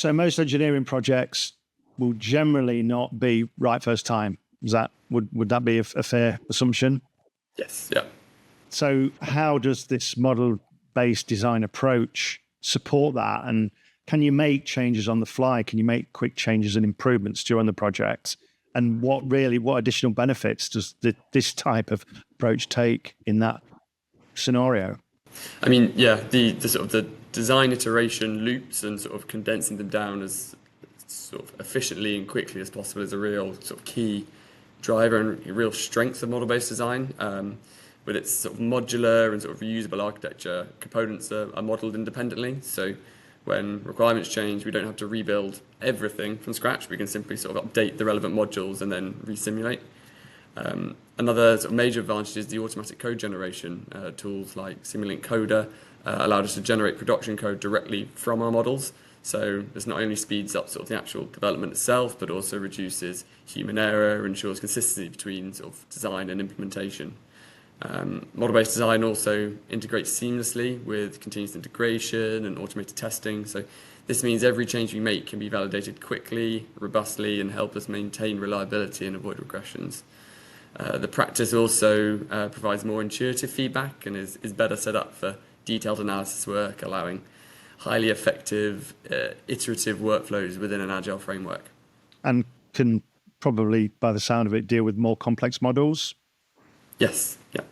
So most engineering projects will generally not be right first time. Would that be a fair assumption? Yes. Yeah. So how does this model-based design approach support that? And can you make changes on the fly? Can you make quick changes and improvements during the project? And what additional benefits does this type of approach take in that scenario? I mean, yeah, the sort of the design iteration loops and sort of condensing them down as sort of efficiently and quickly as possible is a real sort of key driver and a real strength of model-based design. With its sort of modular and sort of reusable architecture, components are modeled independently. So when requirements change, we don't have to rebuild everything from scratch. We can simply sort of update the relevant modules and then resimulate. Another sort of major advantage is the automatic code generation. Tools like Simulink Coder allowed us to generate production code directly from our models. So this not only speeds up sort of the actual development itself, but also reduces human error, ensures consistency between sort of design and implementation. Model-based design also integrates seamlessly with continuous integration and automated testing. So this means every change we make can be validated quickly, robustly, and help us maintain reliability and avoid regressions. The practice also provides more intuitive feedback and is better set up for detailed analysis work, allowing highly effective, iterative workflows within an Agile framework. And can probably, by the sound of it, deal with more complex models? Yes, yeah.